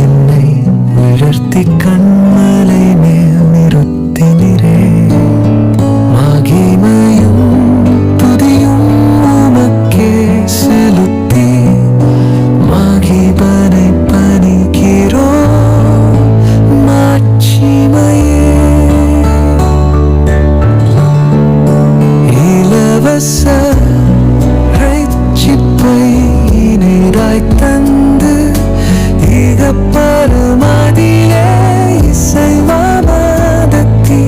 என்னை உயர்த்தி கண்மலை மேல் நிறுத்தினரே. மகிமையும் துதியும் உமக்கே செலுத்தி மகிபனை பணிக்கிறோம் மாட்சிமையே. இலவச ரட்சிப்பை நீராய் தந்து பரமதியே இசைவாமதத்தி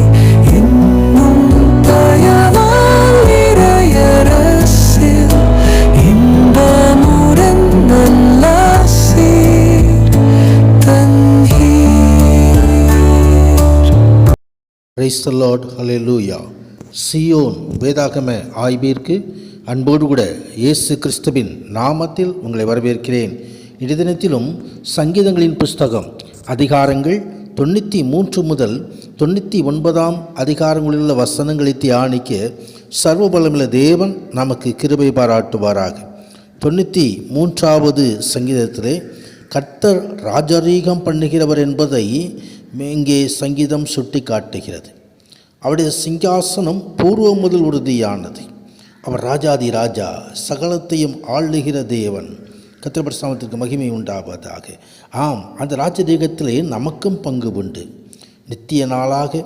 இன்னும் தயவால் நிறையரசில் இன்பமுடன் நல்லாசீர் தந்தீர். Praise the Lord, hallelujah. Zion வேதாகம ஆய்விற்கு அன்போடு கூட இயேசு கிறிஸ்துவின் நாமத்தில் உங்களை வரவேற்கிறேன். இன்றைய தினத்திலும் சங்கீதங்களின் புஸ்தகம் அதிகாரங்கள் 93 முதல் 99 அதிகாரங்களிலுள்ள வசனங்களை தியானிக்க சர்வபலமுள்ள தேவன் நமக்கு கிருபை பாராட்டுவாராக. 93வது சங்கீதத்திலே கர்த்தர் ராஜரீகம் பண்ணுகிறவர் என்பதை இங்கே சங்கீதம் சுட்டி காட்டுகிறது. அவருடைய சிங்காசனம் பூர்வம் முதல் உறுதியானது. அவர் ராஜாதி ராஜா, சகலத்தையும் ஆளுகிற தேவன். கர்த்தர் பரிசுத்தத்திற்கு மகிமை உண்டாவதாக. ஆம், அந்த ராஜரீகத்திலே நமக்கும் பங்கு உண்டு. நித்திய நாளாக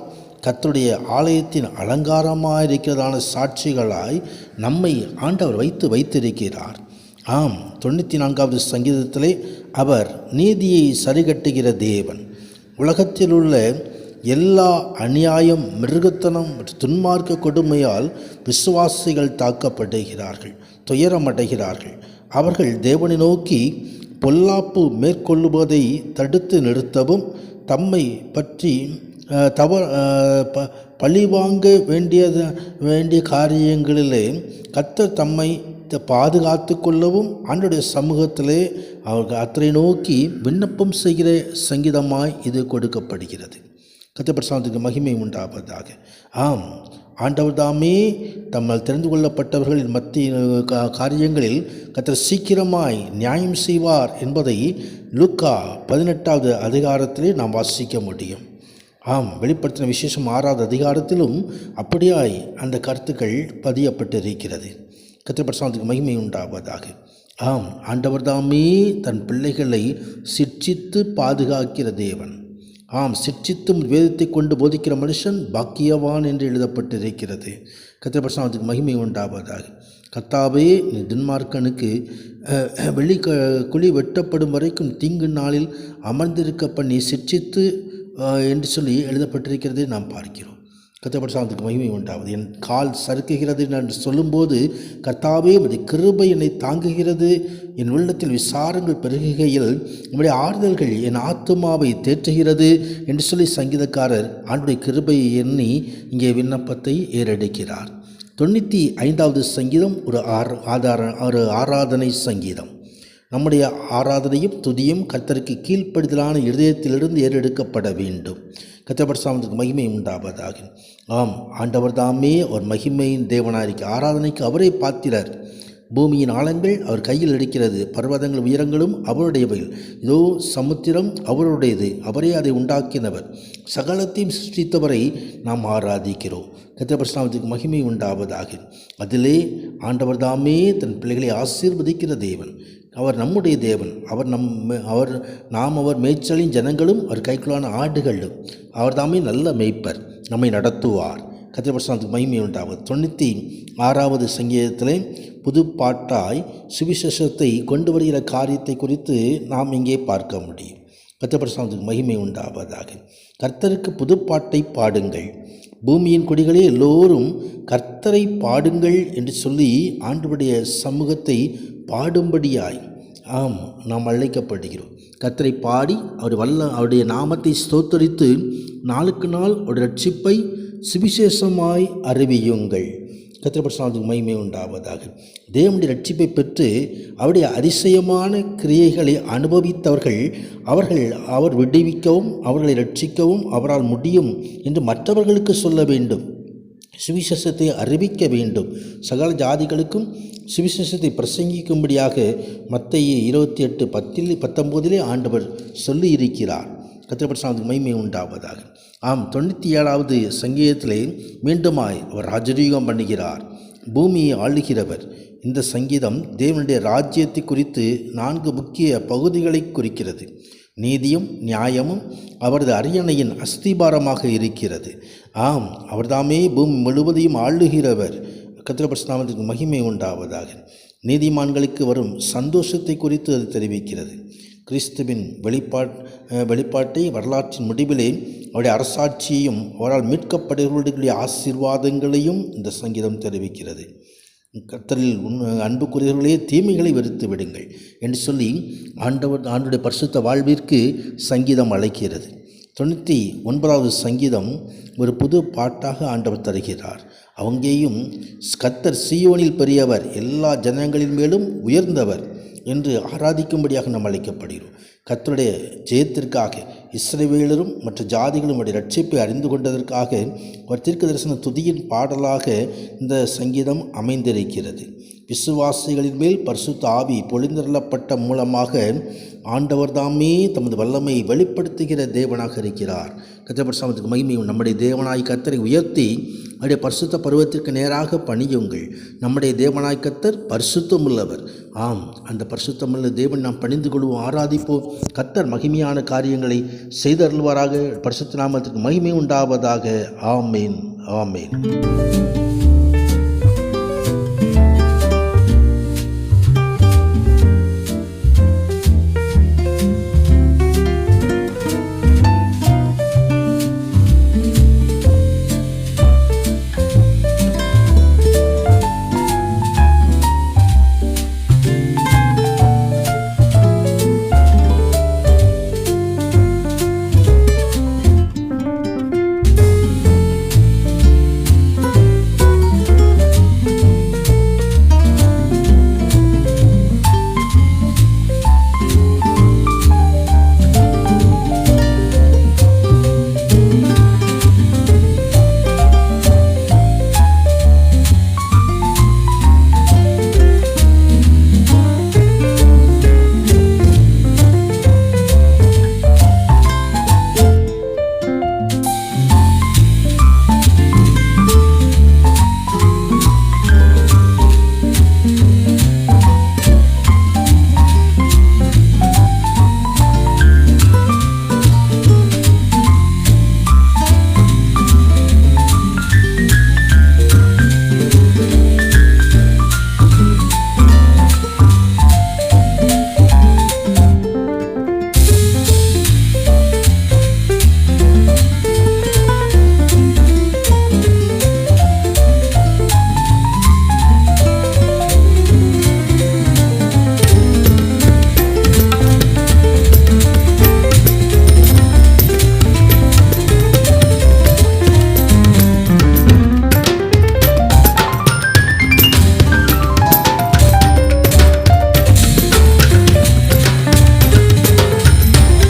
கர்த்தருடைய ஆலயத்தின் அலங்காரமாக இருக்கிறதான சாட்சிகளாய் நம்மை ஆண்டவர் வைத்திருக்கிறார். ஆம், 94வது சங்கீதத்திலே அவர் நீதியை சரிகட்டுகிற தேவன். உலகத்தில் உள்ள எல்லா அநியாயம், மிருகத்தனம் மற்றும் துன்மார்க்க கொடுமையால் விசுவாசிகள் தாக்கப்படுகிறார்கள், துயரமடைகிறார்கள். அவர்கள் தேவனை நோக்கி பொல்லாப்பு மேற்கொள்ளுவதை தடுத்து நிறுத்தவும் தம்மை பற்றி பழிவாங்க வேண்டிய காரியங்களிலே கர்த்தர் தம்மை பாதுகாத்து கொள்ளவும் ஆண்டவருடைய சமூகத்திலே அவர்கள் அத்தனை நோக்கி விண்ணப்பம் செய்கிற சங்கீதமாய் இது கொடுக்கப்படுகிறது. கர்த்தர் பரிசுத்தத்திற்கு மகிமை உண்டாவதாக. ஆம், ஆண்டவர் தாமே தம்மால் தெரிந்து கொள்ளப்பட்டவர்களின் மத்திய காரியங்களில் கர்த்தர் சீக்கிரமாய் நியாயம் செய்வார் என்பதை லூக்கா 18வது அதிகாரத்திலே நாம் வாசிக்க முடியும். ஆம், வெளிப்படுத்தின விசேஷம் 6வது அதிகாரத்திலும் அப்படியாய் அந்த கருத்துக்கள் பதியப்பட்டிருக்கிறது. கர்த்தர் பரிசுத்தத்திற்கு மகிமை உண்டாவதாக. ஆம், ஆண்டவர் தாமே தன் பிள்ளைகளை சிட்சித்து பாதுகாக்கிற தேவன். ஆம், சிட்சித்தும் வேதத்தை கொண்டு போதிக்கிற மனுஷன் பாக்கியவான் என்று எழுதப்பட்டிருக்கிறது. கர்த்தர் பரிசுத்தத்திற்கு மகிமை உண்டாவதாக. கர்த்தாவே, நீ துன்மார்க்கனுக்கு வெள்ளி குழி வெட்டப்படும் வரைக்கும் தீங்கு நாளில் அமர்ந்திருக்க பண்ணி சிட்சித்து என்று சொல்லி எழுதப்பட்டிருக்கிறதை நாம் பார்க்கிறோம். கர்த்தர் பரிசுத்தத்திற்கு மகிமை உண்டாவது. என் கால் சறுக்குகிறது என்று சொல்லும்போது கர்த்தாவே உமது கிருபை என்னை தாங்குகிறது, என் உள்ளத்தில் விசாரங்கள் பெருகுகையில் உம்முடைய ஆறுதல்கள் என் ஆத்துமாவை தேற்றுகிறது என்று சொல்லி சங்கீதக்காரர் ஆண்டுடைய கிருபையை எண்ணி இங்கே விண்ணப்பத்தை ஏறெடுக்கிறார். 95வது சங்கீதம் ஒரு ஆராதனை சங்கீதம். நம்முடைய ஆராதனையும் துதியும் கர்த்தருக்கு கீழ்ப்படிதலான இருதயத்திலிருந்து ஏறெடுக்கப்பட வேண்டும். கர்த்தர் பரிசுத்தத்திற்கு மகிமை உண்டாவதாக. ஆம், ஆண்டவர் தாமே ஒரு மகிமையின் தேவனாயிருக்க ஆராதனைக்கு அவரே பாத்திரர். பூமியின் ஆழங்கள் அவர் கையில் இருக்கிறது, பர்வதங்கள் உயரங்களும் அவருடையவை. இதோ சமுத்திரம் அவருடையது, அவரே அதை உண்டாக்கினவர். சகலத்தையும் சிருஷ்டித்தவரை நாம் ஆராதிக்கிறோம். கர்த்தர் பரிசுத்தத்திற்கு மகிமை உண்டாவதாக. அதிலே ஆண்டவர் தாமே தன் பிள்ளைகளை ஆசீர்வதிக்கிற தேவன். அவர் நம்முடைய தேவன். நாம் அவர் மேய்ச்சலின் ஜனங்களும் அவர் கைக்குள்ளான ஆடுகளும். அவர் தாமே நல்ல மேய்ப்பர், நம்மை நடத்துவார். கர்த்தர் பரிசுத்தத்திற்கு மகிமை உண்டாவது. 96வது சங்கீதத்திலே புது பாட்டாய் சுவிசேஷத்தை கொண்டு வருகிற காரியத்தை குறித்து நாம் இங்கே பார்க்க முடியும். கர்த்தர் பரிசுத்தத்திற்கு மகிமை உண்டாவதாக. கர்த்தருக்கு புதுப்பாட்டை பாடுங்கள், பூமியின் குடிகளே எல்லோரும் கர்த்தரை பாடுங்கள் என்று சொல்லி ஆண்டவருடைய சமூகத்தை பாடும்படியாய் நாம் அழைக்கப்படுகிறோம். கர்த்தரை பாடி அவருடைய நாமத்தை ஸ்தோத்தரித்து நாளுக்கு நாள் அவருடைய ரட்சிப்பை சுவிசேஷமாய் அறிவியுங்கள். கர்த்தர் பரிசுத்தத்திற்கு மகிமை உண்டாவதாக. தேவனுடைய ரட்சிப்பை பெற்று அவருடைய அதிசயமான கிரியைகளை அனுபவித்தவர்கள் அவர் விடுவிக்கவும் அவர்களை ரட்சிக்கவும் அவரால் முடியும் என்று மற்றவர்களுக்கு சொல்ல வேண்டும். சுவிசேஷத்தை அறிவிக்க வேண்டும், சகல ஜாதிகளுக்கும் சுவிசேஷத்தை பிரசங்கிக்கும்படியாக மத்தேயு 28:19 ஆண்டவர் சொல்லியிருக்கிறார். கர்த்தருடைய நாமத்துக்கு மகிமை உண்டாவதாக. ஆம், 97வது சங்கீதத்திலே மீண்டுமாய் அவர் ராஜரீகம் பண்ணுகிறார், பூமியை ஆளுகிறவர். இந்த சங்கீதம் தேவனுடைய ராஜ்யத்தை குறித்து 4 முக்கிய பகுதிகளை குறிக்கிறது. நீதியும் நியாயமும் அவரது அரியணையின் அஸ்திபாரமாக இருக்கிறது. ஆம், அவர்தாமே பூமி முழுவதையும் ஆளுகிறவர். கர்த்தருடைய நாமத்துக்கு மகிமை உண்டாவதாக. நீதிமான்களுக்கு வரும் சந்தோஷத்தை குறித்து அது தெரிவிக்கிறது. கிறிஸ்துவின் வெளிப்பாட்டை, வரலாற்றின் முடிவிலே அவருடைய அரசாட்சியையும் அவரால் மீட்கப்படுகிறவர்களுடைய ஆசீர்வாதங்களையும் இந்த சங்கீதம் தெரிவிக்கிறது. கர்த்தரில் அன்புக்குரியவர்களே, தீமைகளை வெறுத்து விடுங்கள் என்று சொல்லி ஆண்டுடைய பரிசுத்த வாழ்விற்கு சங்கீதம் அழைக்கிறது. 99வது சங்கீதம் ஒரு புது பாட்டாக ஆண்டவர் தருகிறார். அங்கேயும் கர்த்தர் சீயோனில் பெரியவர், எல்லா ஜனங்களின் மேலும் உயர்ந்தவர் என்று ஆராதிக்கும்படியாக நாம் அழைக்கப்படுகிறோம். கர்த்தருடைய ஜெயத்திற்காக இஸ்ரவேலரும் மற்ற ஜாதிகளும் அவருடைய ரட்சிப்பை அறிந்து கொண்டதற்காக ஒரு தீர்க்க தரிசன துதியின் பாடலாக இந்த சங்கீதம் அமைந்திருக்கிறது. விசுவாசிகளின் மேல் பரிசுத்த ஆவி பொழிந்தருளப்பட்ட மூலமாக ஆண்டவர் தாமே தமது வல்லமையை வெளிப்படுத்துகிற தேவனாக இருக்கிறார். கர்த்தருடைய நாமத்துக்கு மகிமையும். நம்முடைய தேவனாய் கர்த்தரை உயர்த்தி அவருடைய பரிசுத்த பருவத்திற்கு நேராக பணியுங்கள். நம்முடைய தேவனாய் கர்த்தர் பரிசுத்தமுள்ளவர். ஆம், அந்த பரிசுத்தமுள்ள தேவன் நாம் பணிந்து கொள்வோம், ஆராதிப்போம். கர்த்தர் மகிமையான காரியங்களை செய்தருள்வாராக. பரிசுத்த நாமத்திற்கு மகிமை உண்டாவதாக. ஆமேன், ஆமேன்.